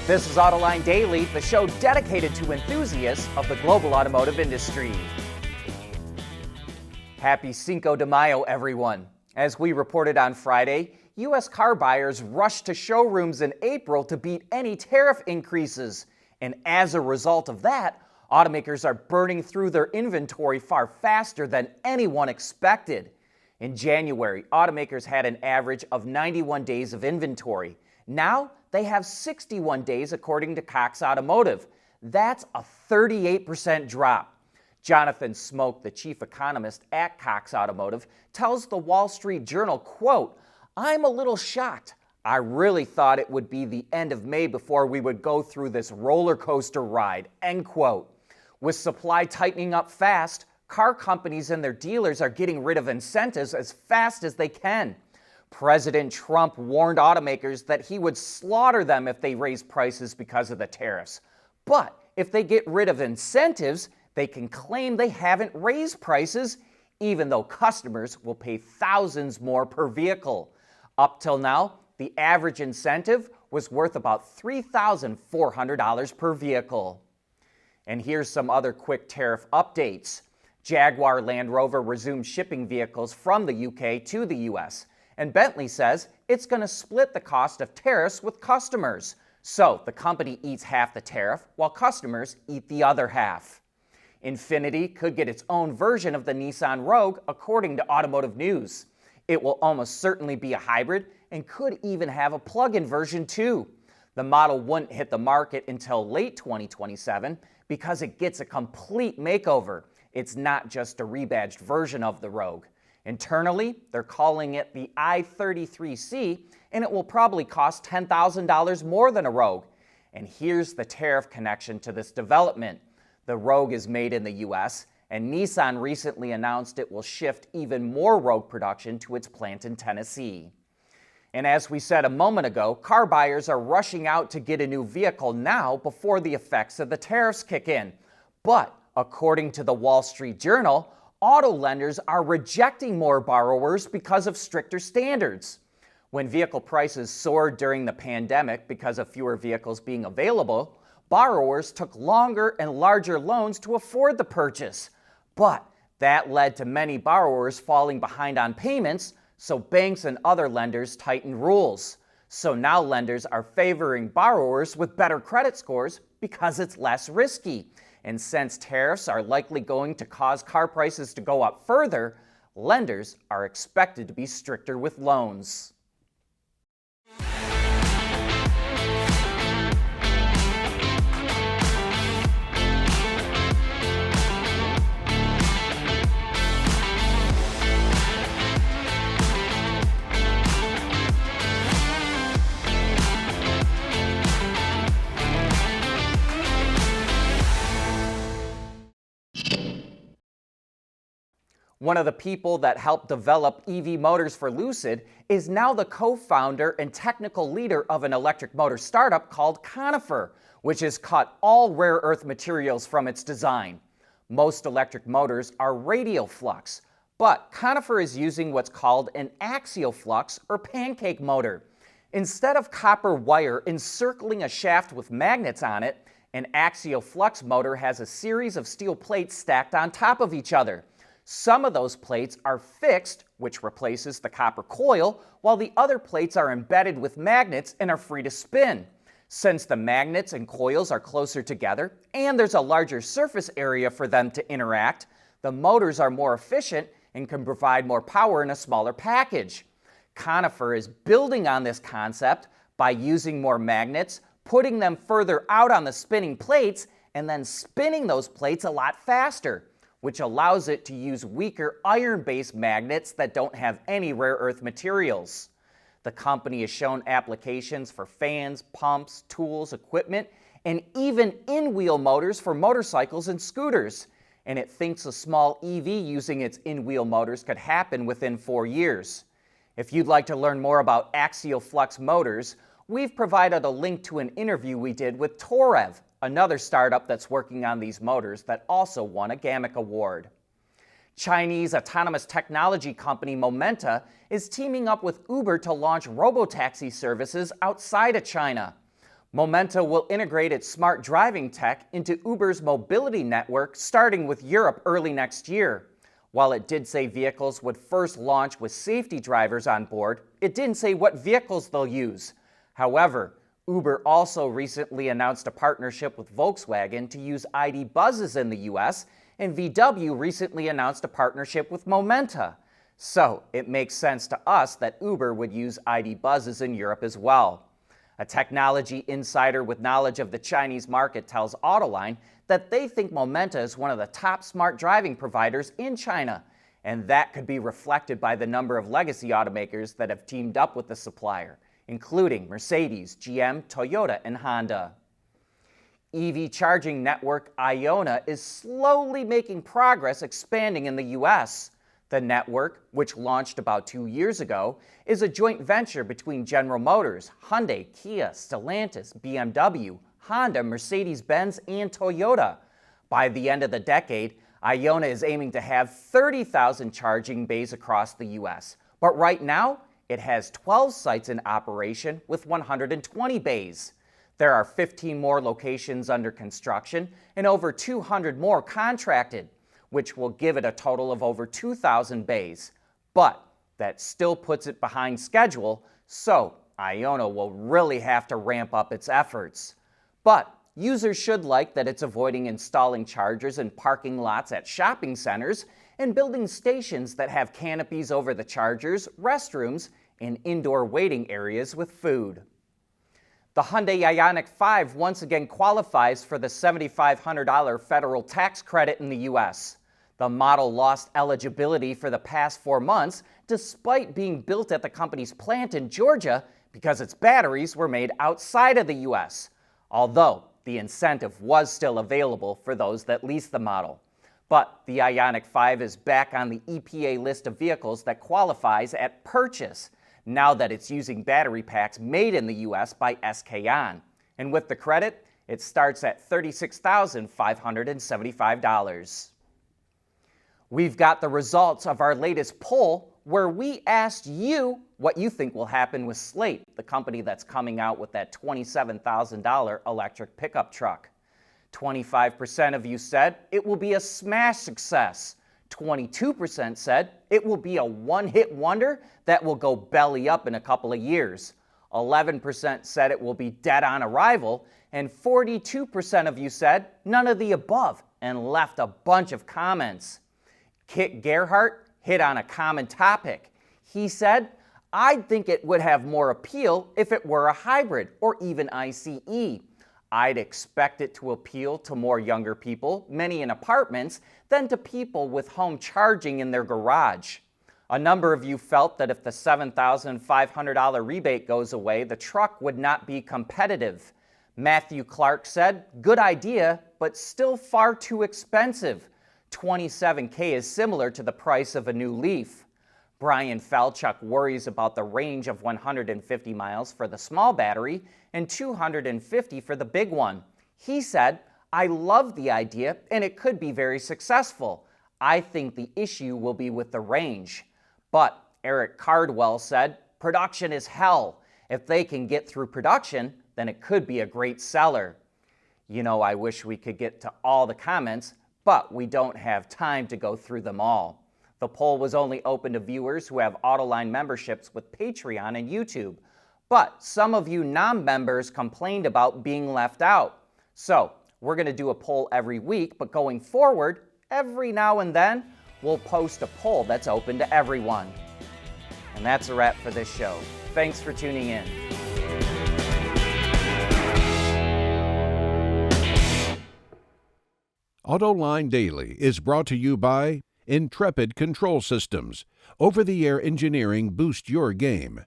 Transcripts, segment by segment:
This is Autoline Daily, the show dedicated to enthusiasts of the global automotive industry. Happy Cinco de Mayo, everyone. As we reported on Friday, U.S. car buyers rushed to showrooms in April to beat any tariff increases. And as a result of that, automakers are burning through their inventory far faster than anyone expected. In January, automakers had an average of 91 days of inventory. Now, they have 61 days according to Cox Automotive. That's a 38% drop. Jonathan Smoke, the chief economist at Cox Automotive, tells the Wall Street Journal, quote, "I'm a little shocked. I really thought it would be the end of May before we would go through this roller coaster ride," end quote. With supply tightening up fast, car companies and their dealers are getting rid of incentives as fast as they can. President Trump warned automakers that he would slaughter them if they raise prices because of the tariffs. But if they get rid of incentives, they can claim they haven't raised prices, even though customers will pay thousands more per vehicle. Up till now, the average incentive was worth about $3,400 per vehicle. And here's some other quick tariff updates. Jaguar Land Rover resumed shipping vehicles from the UK to the US. And Bentley says it's going to split the cost of tariffs with customers. So the company eats half the tariff while customers eat the other half. Infiniti could get its own version of the Nissan Rogue, according to Automotive News. It will almost certainly be a hybrid and could even have a plug-in version too. The model wouldn't hit the market until late 2027 because it gets a complete makeover. It's not just a rebadged version of the Rogue. Internally, they're calling it the i33C, and it will probably cost $10,000 more than a Rogue. And here's the tariff connection to this development. The Rogue is made in the US, and Nissan recently announced it will shift even more Rogue production to its plant in Tennessee. And as we said a moment ago, car buyers are rushing out to get a new vehicle now before the effects of the tariffs kick in. But according to the Wall Street Journal, auto lenders are rejecting more borrowers because of stricter standards. When vehicle prices soared during the pandemic because of fewer vehicles being available, borrowers took longer and larger loans to afford the purchase. But that led to many borrowers falling behind on payments, so banks and other lenders tightened rules. So now lenders are favoring borrowers with better credit scores because it's less risky. And since tariffs are likely going to cause car prices to go up further, lenders are expected to be stricter with loans. One of the people that helped develop EV motors for Lucid is now the co-founder and technical leader of an electric motor startup called Conifer, which has cut all rare earth materials from its design. Most electric motors are radial flux, but Conifer is using what's called an axial flux or pancake motor. Instead of copper wire encircling a shaft with magnets on it, an axial flux motor has a series of steel plates stacked on top of each other. Some of those plates are fixed, which replaces the copper coil, while the other plates are embedded with magnets and are free to spin. Since the magnets and coils are closer together and there's a larger surface area for them to interact, the motors are more efficient and can provide more power in a smaller package. Conifer is building on this concept by using more magnets, putting them further out on the spinning plates, and then spinning those plates a lot faster, which allows it to use weaker iron-based magnets that don't have any rare earth materials. The company has shown applications for fans, pumps, tools, equipment, and even in-wheel motors for motorcycles and scooters. And it thinks a small EV using its in-wheel motors could happen within 4 years. If you'd like to learn more about axial flux motors, we've provided a link to an interview we did with Torev, another startup that's working on these motors that also won a GAMIC award. Chinese autonomous technology company Momenta is teaming up with Uber to launch Robotaxi services outside of China. Momenta will integrate its smart driving tech into Uber's mobility network starting with Europe early next year. While it did say vehicles would first launch with safety drivers on board, it didn't say what vehicles they'll use. However, Uber also recently announced a partnership with Volkswagen to use ID buses in the U.S., and VW recently announced a partnership with Momenta. So it makes sense to us that Uber would use ID buses in Europe as well. A technology insider with knowledge of the Chinese market tells Autoline that they think Momenta is one of the top smart driving providers in China, and that could be reflected by the number of legacy automakers that have teamed up with the supplier, including Mercedes, GM, Toyota, and Honda. EV charging network Ionna is slowly making progress expanding in the U.S. The network, which launched about 2 years ago, is a joint venture between General Motors, Hyundai, Kia, Stellantis, BMW, Honda, Mercedes-Benz, and Toyota. By the end of the decade, Ionna is aiming to have 30,000 charging bays across the U.S., but right now, it has 12 sites in operation with 120 bays. There are 15 more locations under construction and over 200 more contracted, which will give it a total of over 2,000 bays. But that still puts it behind schedule, so Ionna will really have to ramp up its efforts. But users should like that it's avoiding installing chargers in parking lots at shopping centers and building stations that have canopies over the chargers, restrooms, and indoor waiting areas with food. The Hyundai Ioniq 5 once again qualifies for the $7,500 federal tax credit in the U.S. The model lost eligibility for the past 4 months despite being built at the company's plant in Georgia because its batteries were made outside of the U.S., although the incentive was still available for those that leased the model. But the Ioniq 5 is back on the EPA list of vehicles that qualifies at purchase, now that it's using battery packs made in the U.S. by SK On. And with the credit, it starts at $36,575. We've got the results of our latest poll where we asked you what you think will happen with Slate, the company that's coming out with that $27,000 electric pickup truck. 25% of you said it will be a smash success. 22% said it will be a one-hit wonder that will go belly up in a couple of years. 11% said it will be dead on arrival, and 42% of you said none of the above and left a bunch of comments. Kit Gerhart hit on a common topic. He said, "I'd think it would have more appeal if it were a hybrid or even ICE. I'd expect it to appeal to more younger people, many in apartments, than to people with home charging in their garage." A number of you felt that if the $7,500 rebate goes away, the truck would not be competitive. Matthew Clark said, "Good idea, but still far too expensive. $27,000 is similar to the price of a new Leaf." Brian Falchuk worries about the range of 150 miles for the small battery and 250 for the big one. He said, "I love the idea and it could be very successful. I think the issue will be with the range." But Eric Cardwell said, "Production is hell. If they can get through production, then it could be a great seller." You know, I wish we could get to all the comments, but we don't have time to go through them all. The poll was only open to viewers who have Autoline memberships with Patreon and YouTube. But some of you non-members complained about being left out. So we're going to do a poll every week, but going forward, every now and then, we'll post a poll that's open to everyone. And that's a wrap for this show. Thanks for tuning in. Autoline Daily is brought to you by Intrepid Control Systems. Over-the-air engineering boost your game.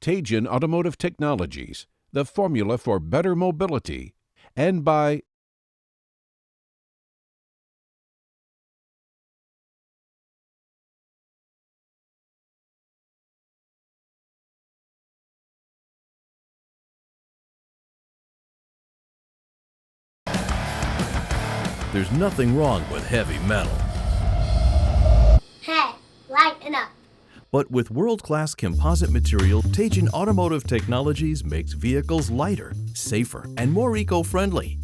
Teijin Automotive Technologies, the formula for better mobility. And by There's nothing wrong with heavy metal. Hey, lighten up. But with world-class composite material, Teijin Automotive Technologies makes vehicles lighter, safer, and more eco-friendly.